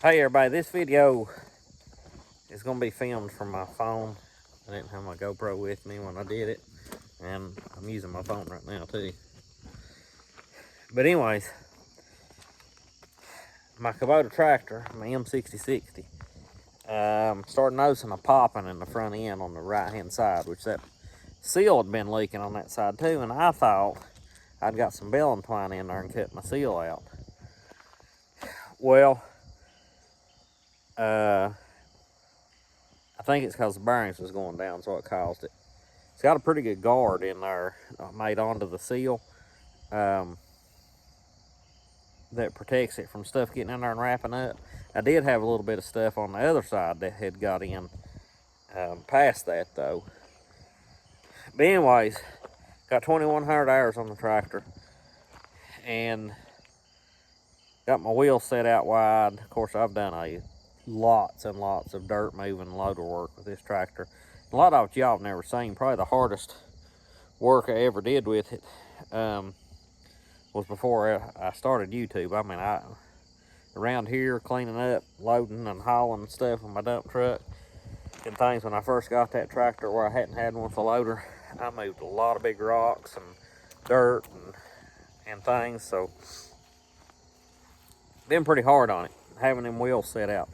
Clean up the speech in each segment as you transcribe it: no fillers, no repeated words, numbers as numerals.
Hey everybody, this video is going to be filmed from my phone. I didn't have my GoPro with me when I did it, and I'm using my phone right now too. But anyways, my Kubota tractor, my M6060, started noticing a popping in the front end on the right hand side, which that seal had been leaking on that side too, and I thought I'd got some baling twine in there and cut my seal out. Well, I think it's because the bearings was going down, so it caused it. It's got a pretty good guard in there made onto the seal that protects it from stuff getting in there and wrapping up. I did have a little bit of stuff on the other side that had got in past that though. But anyways, got 2,100 hours on the tractor and got my wheels set out wide. Of course, I've done lots and lots of dirt moving loader work with this tractor. A lot of it y'all have never seen. Probably the hardest work I ever did with it was before I started YouTube. I mean, around here cleaning up, loading and hauling stuff with my dump truck and things. When I first got that tractor where I hadn't had one with a loader, I moved a lot of big rocks and dirt and things. So been pretty hard on it, having them wheels set out.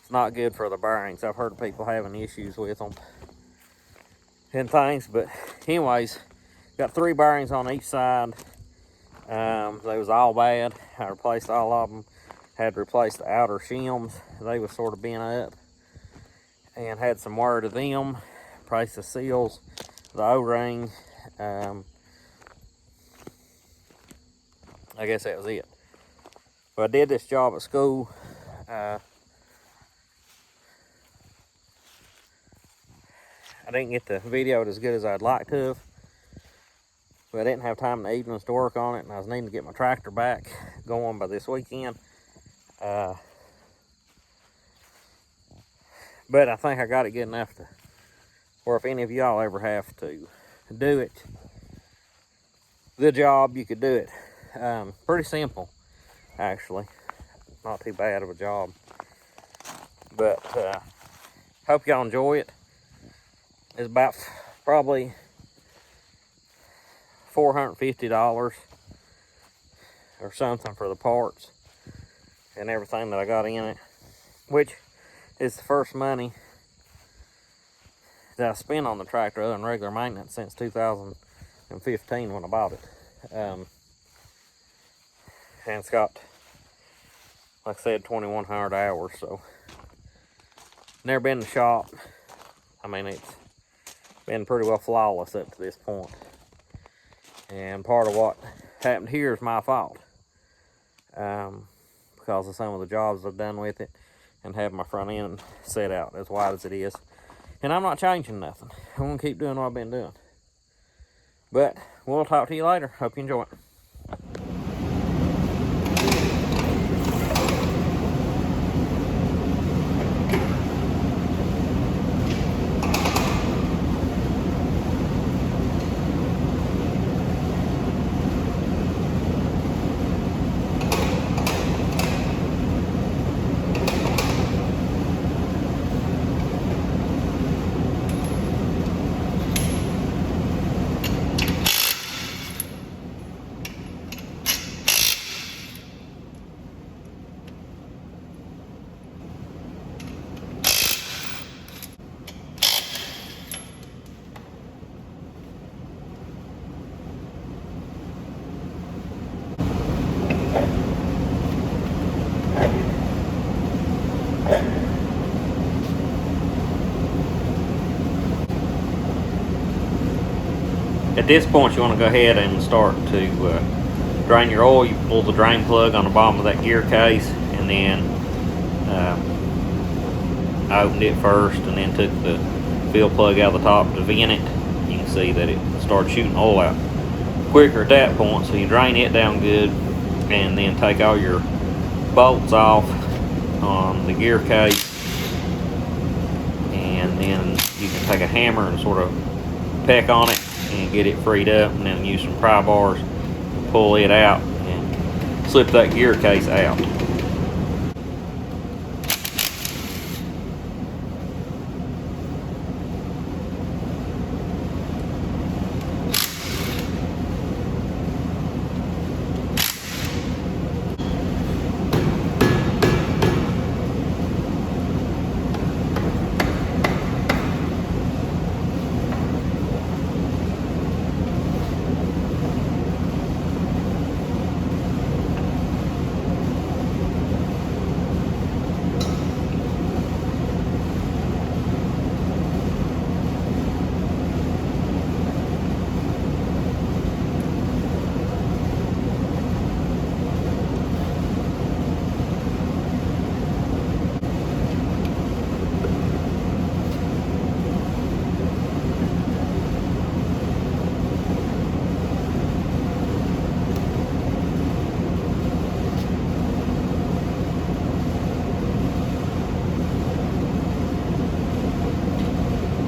It's not good for the bearings. I've heard of people having issues with them and things. But anyways, got 3 bearings on each side. They was all bad. I replaced all of them. Had to replace the outer shims. They was sort of bent up and had some wear to them. Replaced the seals, the O-ring. I guess that was it. But I did this job at school. I didn't get the video as good as I'd like to have, but I didn't have time in the evenings to work on it, and I was needing to get my tractor back going by this weekend. But I think I got it good enough to where if any of y'all ever have to do it, the job, you could do it. Pretty simple, actually. Not too bad of a job. But hope y'all enjoy it. It's about probably $450 or something for the parts and everything that I got in it, which is the first money that I spent on the tractor other than regular maintenance since 2015 when I bought it. And it's got, like I said, 2,100 hours, so never been in the shop. I mean, it's been pretty well flawless up to this point. And part of what happened here is my fault. Because of some of the jobs I've done with it and have my front end set out as wide as it is. And I'm not changing nothing. I'm gonna keep doing what I've been doing. But we'll talk to you later. Hope you enjoy it. At this point, you want to go ahead and start to drain your oil. You pull the drain plug on the bottom of that gear case, and then I opened it first and then took the fill plug out of the top to vent it. You can see that it started shooting oil out quicker at that point, so you drain it down good and then take all your bolts off on the gear case, and then you can take a hammer and sort of peck on it and get it freed up, and then use some pry bars, pull it out and slip that gear case out.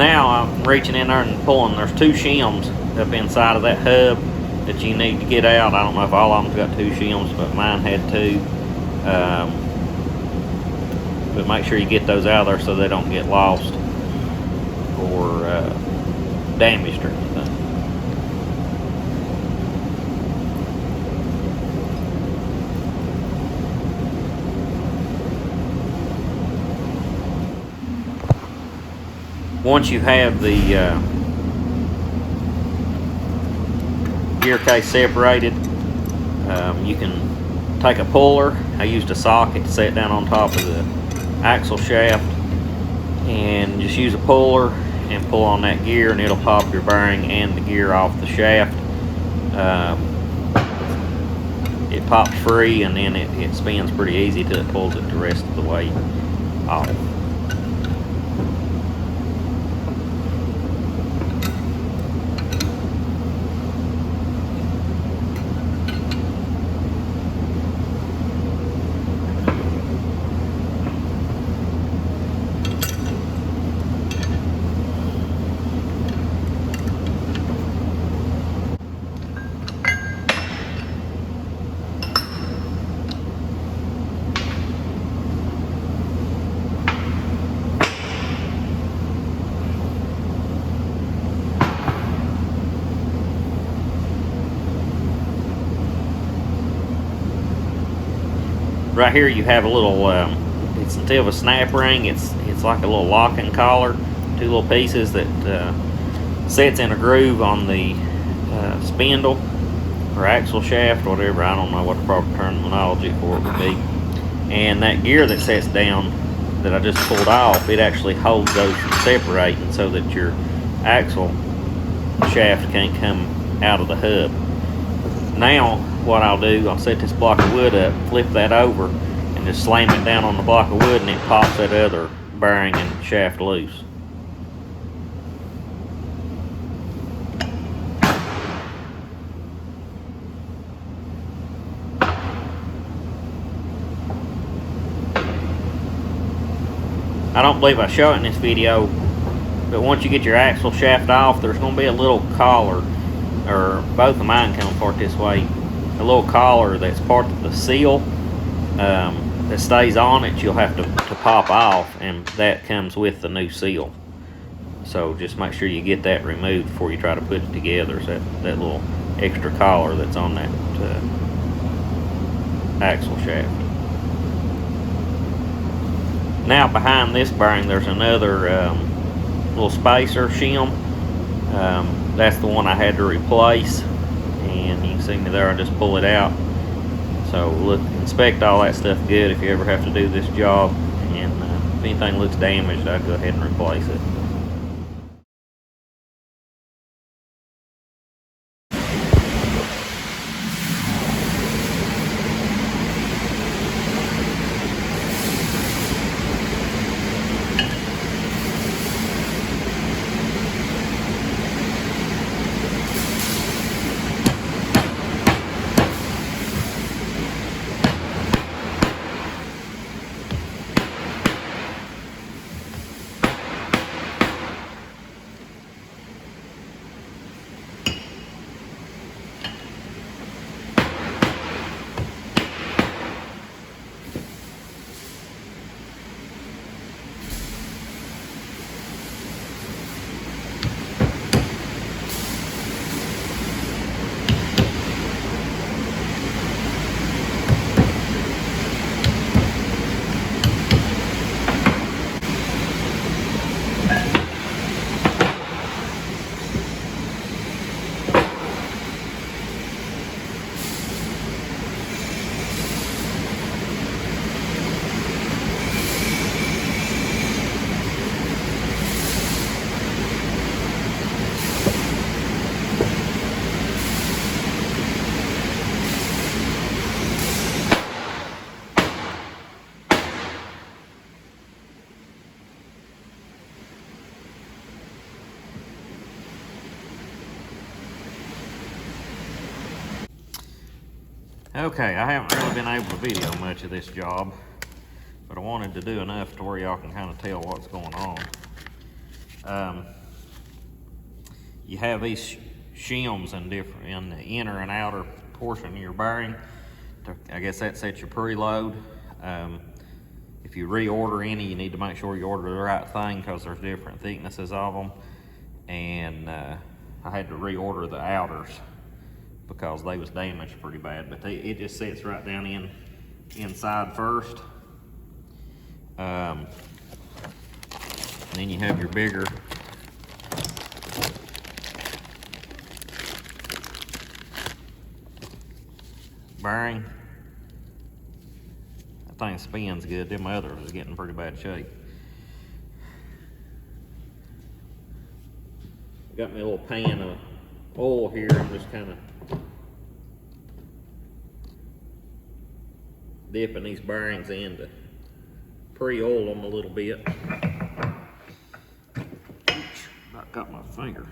Now I'm reaching in there and pulling. There's 2 shims up inside of that hub that you need to get out. I don't know if all of them's got 2 shims, but mine had 2. But make sure you get those out of there so they don't get lost or damaged or anything. Once you have the gear case separated, you can take a puller. I used a socket to set down on top of the axle shaft, and just use a puller and pull on that gear, and it'll pop your bearing and the gear off the shaft. It pops free, and then it spins pretty easy till it pulls it the rest of the way off. Right here you have a little, it's instead of a snap ring, it's like a little locking collar, 2 little pieces that sets in a groove on the spindle or axle shaft, whatever. I don't know what the proper terminology for it would be. And that gear that sets down that I just pulled off, it actually holds those from separating so that your axle shaft can't come out of the hub. Now what I'll do, I'll set this block of wood up, flip that over, and just slam it down on the block of wood, and it pops that other bearing and shaft loose. I don't believe I show it in this video, but once you get your axle shaft off, there's going to be a little collar, or both of mine come apart this way, a little collar that's part of the seal that stays on it. You'll have to pop off, and that comes with the new seal. So just make sure you get that removed before you try to put it together. So that little extra collar that's on that axle shaft. Now behind this bearing there's another little spacer shim. That's the one I had to replace, and you can see me there, I just pull it out. So look, inspect all that stuff good if you ever have to do this job, and if anything looks damaged, I'd go ahead and replace it. Okay, I haven't really been able to video much of this job, but I wanted to do enough to where y'all can kind of tell what's going on. You have these shims in the inner and outer portion of your bearing. I guess that sets your preload. If you reorder any, you need to make sure you order the right thing because there's different thicknesses of them. And I had to reorder the outers because they was damaged pretty bad. But it just sits right down inside first. And then you have your bigger bearing. That thing spins good. Them others is getting pretty bad shape. Got me a little pan of oil here. I'm just kind of dipping these bearings in to pre-oil them a little bit. About got my finger.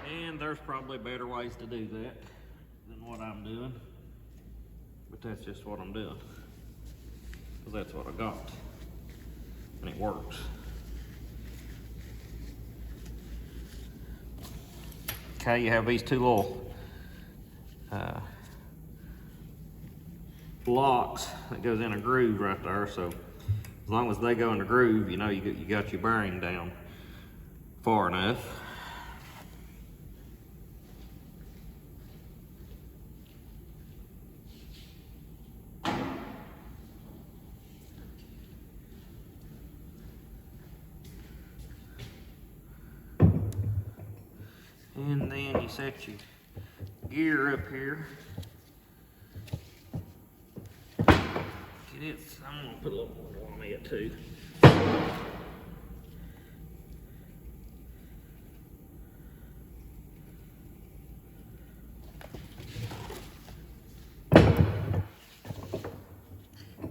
And there's probably better ways to do that than what I'm doing, but that's just what I'm doing because that's what I got and it works. Okay, you have these two little locks that goes in a groove right there, so as long as they go in the groove, you know you got your bearing down far enough. And then you set your gear up here. I'm gonna put a little more on it too.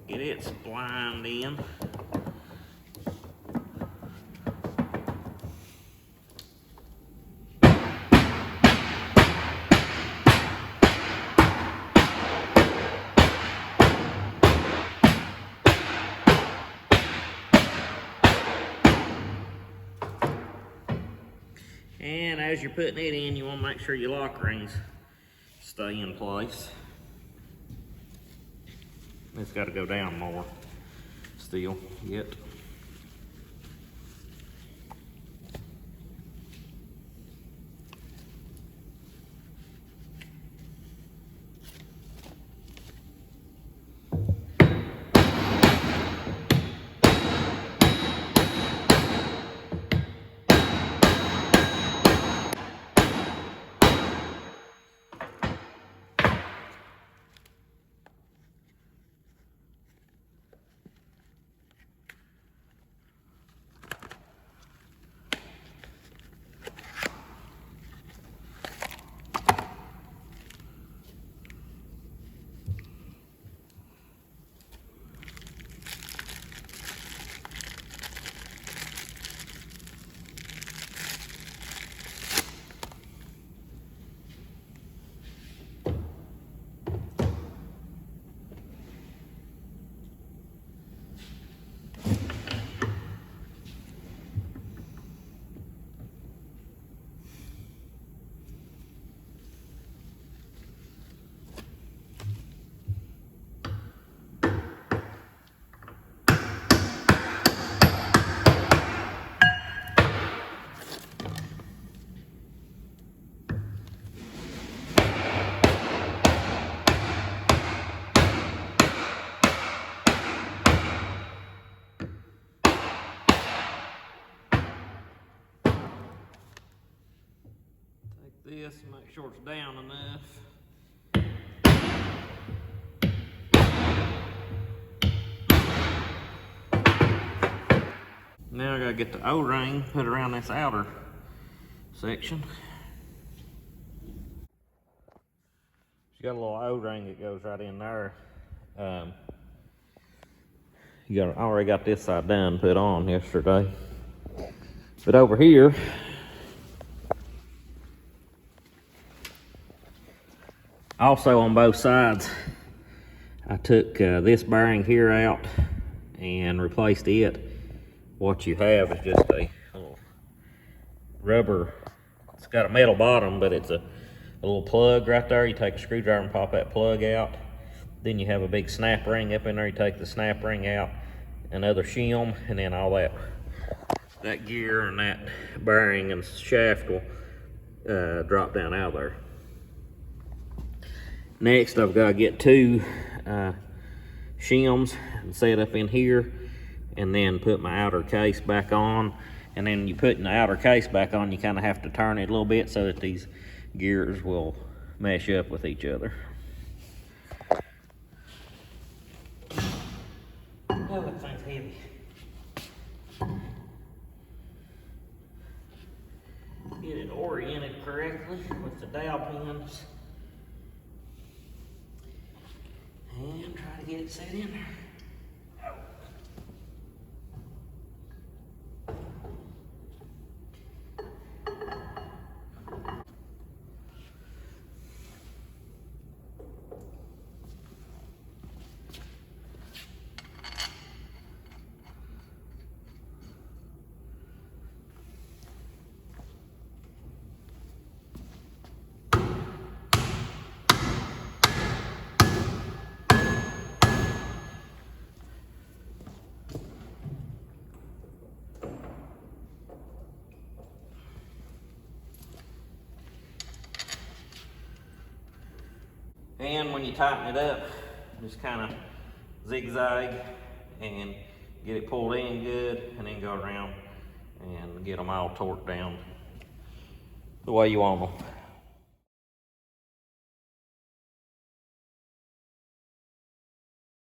Get it splined in. And as you're putting it in, you want to make sure your lock rings stay in place. It's got to go down more still yet. this and make sure it's down enough. Now I gotta get the O-ring put around this outer section. You got a little O-ring that goes right in there. I already got this side done, put on yesterday. But over here, also on both sides, I took this bearing here out and replaced it. What you have is just a little rubber, it's got a metal bottom, but it's a little plug right there. You take a screwdriver and pop that plug out. Then you have a big snap ring up in there. You take the snap ring out, another shim, and then all that gear and that bearing and shaft will drop down out of there. Next, I've got to get two shims and set up in here, and then put my outer case back on. And then you putting the outer case back on, you kind of have to turn it a little bit so that these gears will mesh up with each other. Oh, that thing's heavy. Get it oriented correctly with the dowel pins. And try to get it set in there. And when you tighten it up, just kind of zigzag and get it pulled in good, and then go around and get them all torqued down the way you want them.